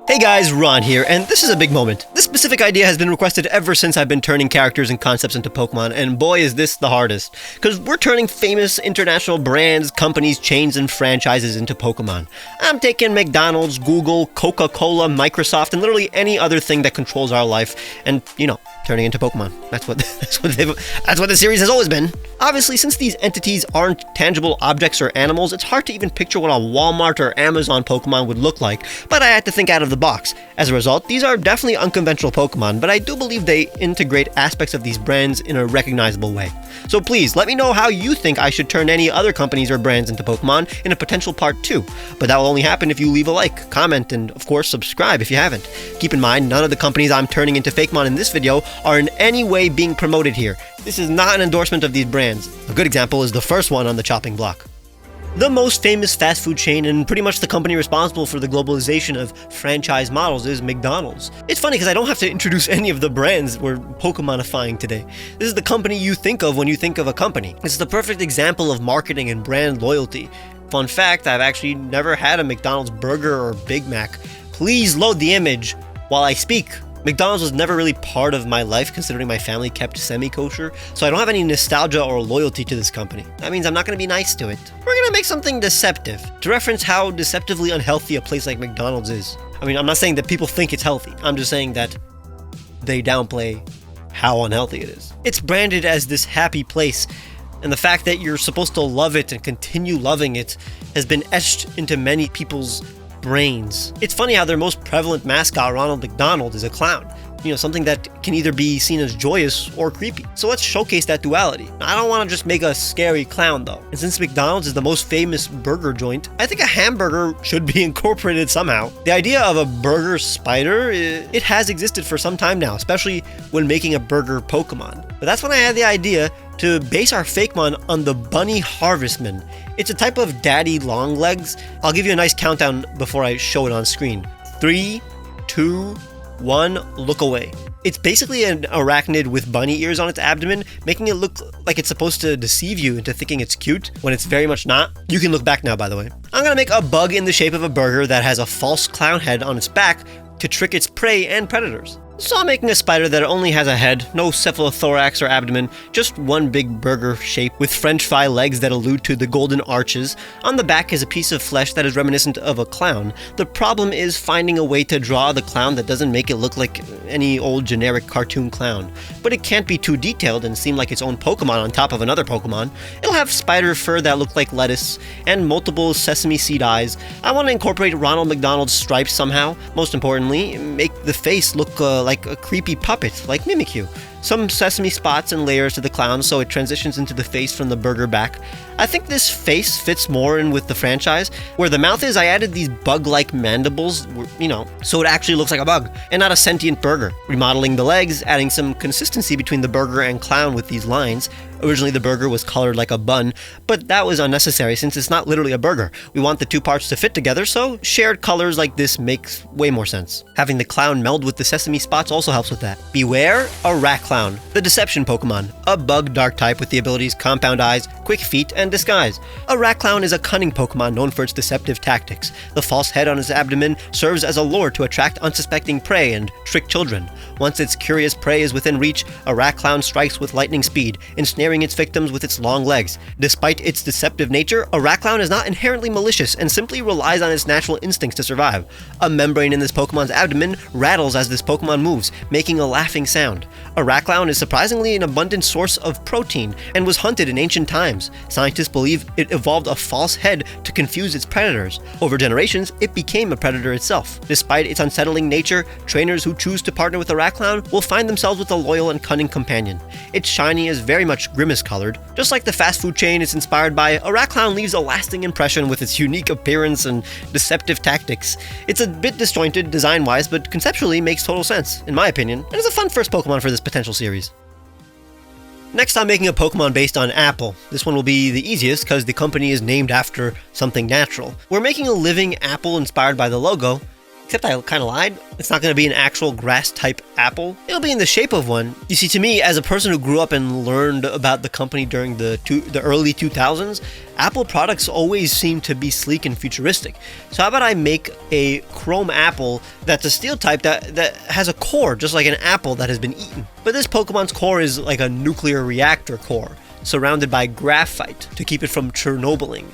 Hey guys, Ron here, and this is a big moment. This specific idea has been requested ever since I've been turning characters and concepts into Pokemon, and boy is this the hardest. Because we're turning famous international brands, companies, chains, and franchises into Pokemon. I'm taking McDonald's, Google, Coca-Cola, Microsoft, and literally any other thing that controls our life, and, turning into Pokemon. That's what the series has always been. Obviously, since these entities aren't tangible objects or animals, it's hard to even picture what a Walmart or Amazon Pokemon would look like, but I had to think out of the box. As a result, these are definitely unconventional Pokemon, but I do believe they integrate aspects of these brands in a recognizable way. So please, let me know how you think I should turn any other companies or brands into Pokemon in a potential part 2. But that will only happen if you leave a like, comment, and of course subscribe if you haven't. Keep in mind, none of the companies I'm turning into Fakemon in this video are in any way being promoted here. This is not an endorsement of these brands. A good example is the first one on the chopping block. The most famous fast food chain and pretty much the company responsible for the globalization of franchise models is McDonald's. It's funny because I don't have to introduce any of the brands we're Pokemonifying today. This is the company you think of when you think of a company. It's the perfect example of marketing and brand loyalty. Fun fact, I've actually never had a McDonald's burger or Big Mac. Please load the image while I speak. McDonald's was never really part of my life considering my family kept semi-kosher, so I don't have any nostalgia or loyalty to this company. That means I'm not going to be nice to it. We're going to make something deceptive, to reference how deceptively unhealthy a place like McDonald's is. I mean, I'm not saying that people think it's healthy, I'm just saying that they downplay how unhealthy it is. It's branded as this happy place, and the fact that you're supposed to love it and continue loving it has been etched into many people's brains. It's funny how their most prevalent mascot, Ronald McDonald, is a clown. Something that can either be seen as joyous or creepy. So let's showcase that duality. I don't want to just make a scary clown though. And since McDonald's is the most famous burger joint, I think a hamburger should be incorporated somehow. The idea of a burger spider, it has existed for some time now, especially when making a burger Pokemon. But that's when I had the idea to base our Fakemon on the Bunny Harvestman. It's a type of daddy long legs. I'll give you a nice countdown before I show it on screen. 3, 2, 1, look away. It's basically an arachnid with bunny ears on its abdomen, making it look like it's supposed to deceive you into thinking it's cute, when it's very much not. You can look back now, by the way. I'm gonna make a bug in the shape of a burger that has a false clown head on its back to trick its prey and predators. So I'm making a spider that only has a head, no cephalothorax or abdomen, just one big burger shape with french fry legs that allude to the golden arches. On the back is a piece of flesh that is reminiscent of a clown. The problem is finding a way to draw the clown that doesn't make it look like any old generic cartoon clown. But it can't be too detailed and seem like its own Pokemon on top of another Pokemon. It'll have spider fur that look like lettuce, and multiple sesame seed eyes. I want to incorporate Ronald McDonald's stripes somehow. Most importantly, make the face look like a creepy puppet, like Mimikyu. Some sesame spots and layers to the clown so it transitions into the face from the burger back. I think this face fits more in with the franchise. Where the mouth is, I added these bug-like mandibles, so it actually looks like a bug, and not a sentient burger. Remodeling the legs, adding some consistency between the burger and clown with these lines. Originally the burger was colored like a bun, but that was unnecessary since it's not literally a burger. We want the two parts to fit together, so shared colors like this makes way more sense. Having the clown meld with the sesame spots also helps with that. Beware a rat clown, the deception Pokemon, a bug dark type with the abilities Compound Eyes, Quick Feet, and Disguise. A rat clown is a cunning Pokemon known for its deceptive tactics. The false head on its abdomen serves as a lure to attract unsuspecting prey and trick children. Once its curious prey is within reach, a rat clown strikes with lightning speed, ensnaring its victims with its long legs. Despite its deceptive nature, a rat clown is not inherently malicious and simply relies on its natural instincts to survive. A membrane in this Pokemon's abdomen rattles as this Pokemon moves, making a laughing sound. A rat clown is surprisingly an abundant source of protein and was hunted in ancient times. Scientists believe it evolved a false head to confuse its predators. Over generations, it became a predator itself. Despite its unsettling nature, trainers who choose to partner with a rat clown will find themselves with a loyal and cunning companion. Its shiny is very much grimace-colored. Just like the fast food chain it's inspired by, a rat clown leaves a lasting impression with its unique appearance and deceptive tactics. It's a bit disjointed design-wise, but conceptually makes total sense, in my opinion, and it's a fun first Pokemon for this potential series. Next, I'm making a Pokemon based on Apple. This one will be the easiest because the company is named after something natural. We're making a living apple inspired by the logo, Except I kind of lied. It's not going to be an actual grass-type apple. It'll be in the shape of one. You see, to me, as a person who grew up and learned about the company during the early 2000s, Apple products always seem to be sleek and futuristic. So how about I make a chrome apple that's a steel type that has a core, just like an apple that has been eaten. But this Pokemon's core is like a nuclear reactor core, surrounded by graphite to keep it from Chernobyling.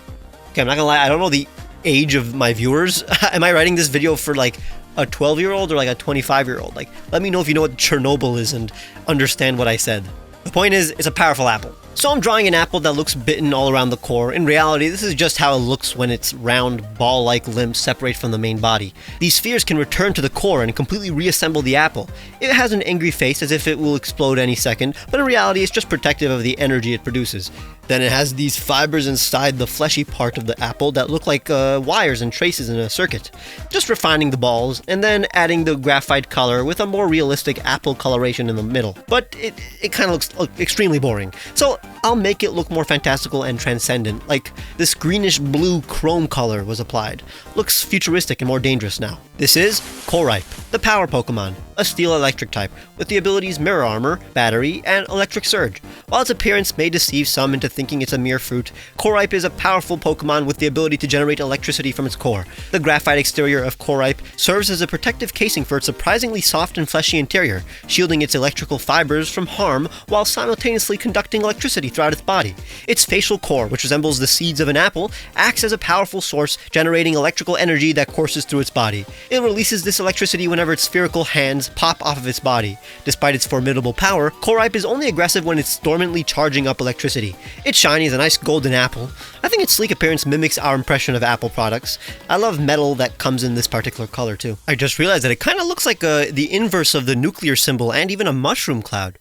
Okay, I'm not gonna lie, I don't know the age of my viewers. Am I writing this video for like a 12-year-old or like a 25-year-old? Like, let me know if you know what Chernobyl is and understand what I said. The point is, it's a powerful apple. So I'm drawing an apple that looks bitten all around the core. In reality, this is just how it looks when its round, ball-like limbs separate from the main body. These spheres can return to the core and completely reassemble the apple. It has an angry face as if it will explode any second, but in reality it's just protective of the energy it produces. Then it has these fibers inside the fleshy part of the apple that look like wires and traces in a circuit. Just refining the balls, and then adding the graphite color with a more realistic apple coloration in the middle. But it kind of looks extremely boring. So I'll make it look more fantastical and transcendent, like this greenish blue chrome color was applied. Looks futuristic and more dangerous now. This is Corripe, the power Pokemon, a steel-electric type, with the abilities Mirror Armor, Battery, and Electric Surge. While its appearance may deceive some into thinking it's a mere fruit, Corripe is a powerful Pokemon with the ability to generate electricity from its core. The graphite exterior of Corripe serves as a protective casing for its surprisingly soft and fleshy interior, shielding its electrical fibers from harm while simultaneously conducting electricity throughout its body. Its facial core, which resembles the seeds of an apple, acts as a powerful source, generating electrical energy that courses through its body. It releases this electricity whenever its spherical hands pop off of its body. Despite its formidable power, Corripe is only aggressive when it's dormantly charging up electricity. It's shiny as a nice golden apple. I think its sleek appearance mimics our impression of Apple products. I love metal that comes in this particular color too. I just realized that it kind of looks like the inverse of the nuclear symbol and even a mushroom cloud.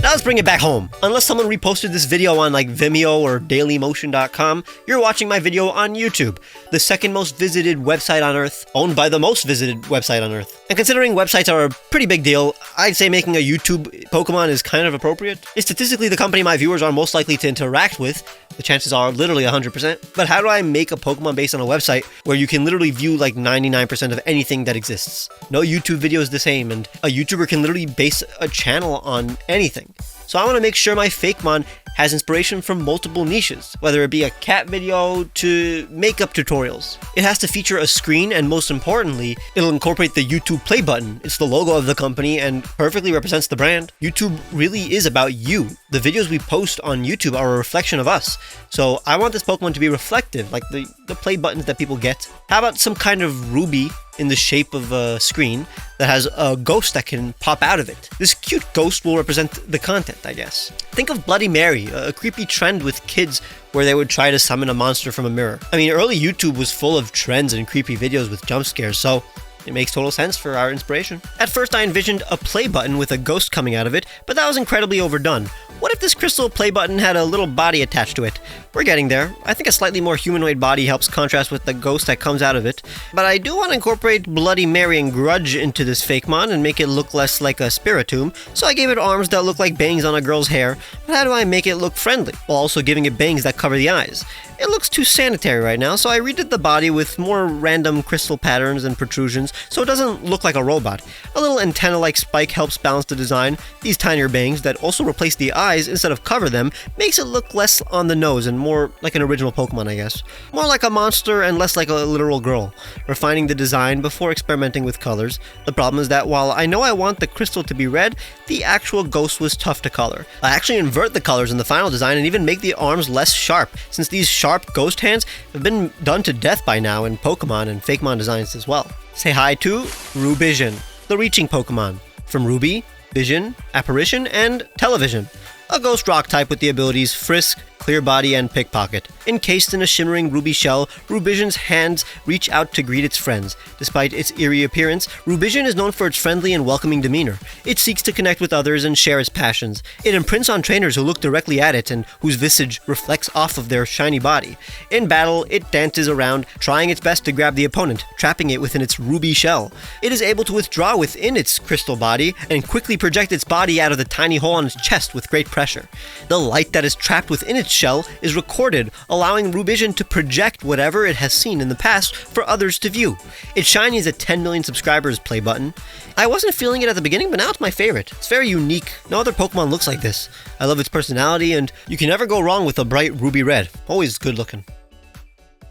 Now let's bring it back home. Unless someone reposted this video on like Vimeo or dailymotion.com, you're watching my video on YouTube, the second most visited website on Earth, owned by the most visited website on Earth. And considering websites are a pretty big deal, I'd say making a YouTube Pokemon is kind of appropriate. It's statistically the company my viewers are most likely to interact with. The chances are literally 100%. But how do I make a Pokemon based on a website where you can literally view like 99% of anything that exists? No YouTube video is the same, and a YouTuber can literally base a channel on anything. So I want to make sure my Fakemon has inspiration from multiple niches, whether it be a cat video to makeup tutorials. It has to feature a screen, and most importantly, it'll incorporate the YouTube play button. It's the logo of the company and perfectly represents the brand. YouTube really is about you. The videos we post on YouTube are a reflection of us. So I want this Pokemon to be reflective, like the play buttons that people get. How about some kind of ruby in the shape of a screen that has a ghost that can pop out of it? This cute ghost will represent the content, I guess. Think of Bloody Mary, a creepy trend with kids where they would try to summon a monster from a mirror. I mean, early YouTube was full of trends and creepy videos with jump scares, so it makes total sense for our inspiration. At first I envisioned a play button with a ghost coming out of it, but that was incredibly overdone. What if this crystal play button had a little body attached to it? We're getting there. I think a slightly more humanoid body helps contrast with the ghost that comes out of it. But I do want to incorporate Bloody Mary and Grudge into this Fakemon and make it look less like a Spiritomb, so I gave it arms that look like bangs on a girl's hair. But how do I make it look friendly, while also giving it bangs that cover the eyes? It looks too sanitary right now, so I redid the body with more random crystal patterns and protrusions, so it doesn't look like a robot. A little antenna-like spike helps balance the design. These tinier bangs that also replace the eyes instead of cover them makes it look less on the nose and more like an original Pokemon, I guess. More like a monster and less like a literal girl. Refining the design before experimenting with colors. The problem is that while I know I want the crystal to be red, the actual ghost was tough to color. I actually invert the colors in the final design and even make the arms less sharp, since these sharp ghost hands have been done to death by now in Pokemon and Fakemon designs as well. Say hi to Rubision, the reaching Pokemon, from Ruby, Vision, Apparition, and Television. A ghost rock type with the abilities Frisk, Clear Body, and Pickpocket. Encased in a shimmering ruby shell, Rubision's hands reach out to greet its friends. Despite its eerie appearance, Rubision is known for its friendly and welcoming demeanor. It seeks to connect with others and share its passions. It imprints on trainers who look directly at it and whose visage reflects off of their shiny body. In battle, it dances around, trying its best to grab the opponent, trapping it within its ruby shell. It is able to withdraw within its crystal body and quickly project its body out of the tiny hole on its chest with great pressure. The light that is trapped within its shell is recorded, allowing Rubision to project whatever it has seen in the past for others to view. Its shiny is a 10 million subscribers play button. I wasn't feeling it at the beginning, but now it's my favorite. It's very unique. No other Pokemon looks like this. I love its personality, and you can never go wrong with a bright ruby red. Always good looking.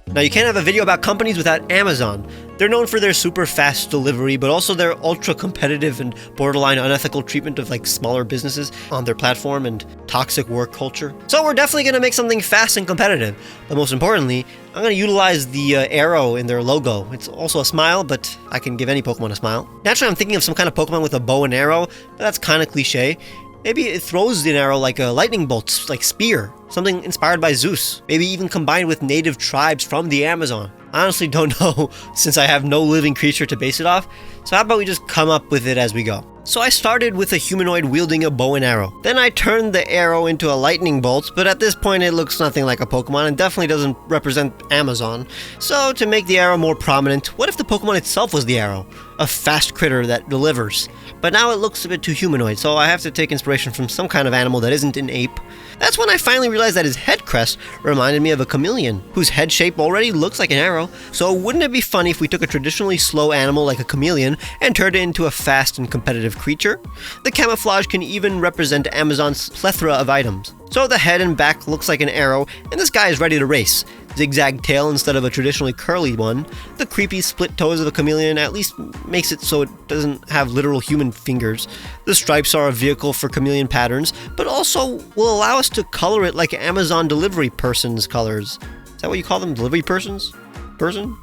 Now, you can't have a video about companies without Amazon. They're known for their super fast delivery, but also their ultra competitive and borderline unethical treatment of smaller businesses on their platform and toxic work culture. So we're definitely going to make something fast and competitive. But most importantly, I'm going to utilize the arrow in their logo. It's also a smile, but I can give any Pokemon a smile. Naturally, I'm thinking of some kind of Pokemon with a bow and arrow, but that's kind of cliche. Maybe it throws an arrow like a lightning bolt, like spear, something inspired by Zeus. Maybe even combined with native tribes from the Amazon. I honestly don't know, since I have no living creature to base it off, so how about we just come up with it as we go. So I started with a humanoid wielding a bow and arrow. Then I turned the arrow into a lightning bolt, but at this point it looks nothing like a Pokemon and definitely doesn't represent Amazon. So to make the arrow more prominent, what if the Pokemon itself was the arrow? A fast critter that delivers. But now it looks a bit too humanoid, so I have to take inspiration from some kind of animal that isn't an ape. That's when I finally realized that his head crest reminded me of a chameleon, whose head shape already looks like an arrow. So wouldn't it be funny if we took a traditionally slow animal like a chameleon and turned it into a fast and competitive creature? The camouflage can even represent Amazon's plethora of items. So the head and back looks like an arrow, and this guy is ready to race. Zigzag tail instead of a traditionally curly one. The creepy split toes of a chameleon at least makes it so it doesn't have literal human fingers. The stripes are a vehicle for chameleon patterns, but also will allow us to color it like Amazon delivery person's colors. Is that what you call them? Delivery persons? Person?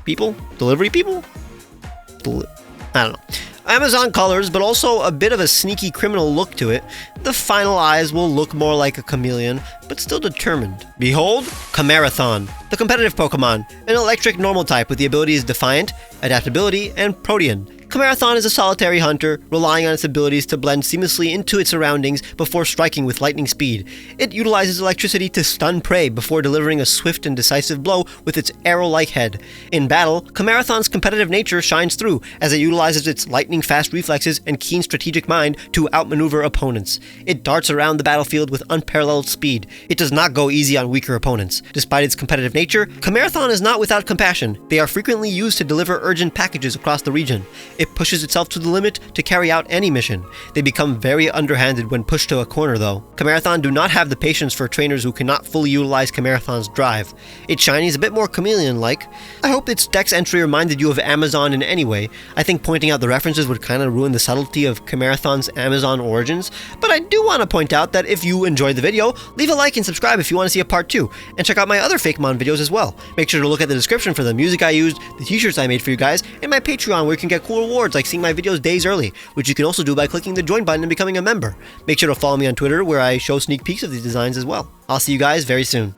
People? Delivery people? I don't know. Amazon colors, but also a bit of a sneaky criminal look to it. The final eyes will look more like a chameleon, but still determined. Behold, Camarathon, the competitive Pokemon, an electric normal type with the abilities Defiant, Adaptability, and Protean. Camarathon is a solitary hunter, relying on its abilities to blend seamlessly into its surroundings before striking with lightning speed. It utilizes electricity to stun prey before delivering a swift and decisive blow with its arrow-like head. In battle, Camarathon's competitive nature shines through as it utilizes its lightning-fast reflexes and keen strategic mind to outmaneuver opponents. It darts around the battlefield with unparalleled speed. It does not go easy on weaker opponents. Despite its competitive nature, Camarathon is not without compassion. They are frequently used to deliver urgent packages across the region. It pushes itself to the limit to carry out any mission. They become very underhanded when pushed to a corner though. Camarathon do not have the patience for trainers who cannot fully utilize Camarathon's drive. Its shiny is a bit more chameleon-like. I hope its Dex entry reminded you of Amazon in any way. I think pointing out the references would kind of ruin the subtlety of Camarathon's Amazon origins, but I do want to point out that if you enjoyed the video, leave a like and subscribe if you want to see a part 2, and check out my other Fakemon videos as well. Make sure to look at the description for the music I used, the t-shirts I made for you guys, and my Patreon where you can get cool rewards like seeing my videos days early, which you can also do by clicking the join button and becoming a member. Make sure to follow me on Twitter where I show sneak peeks of these designs as well. I'll see you guys very soon.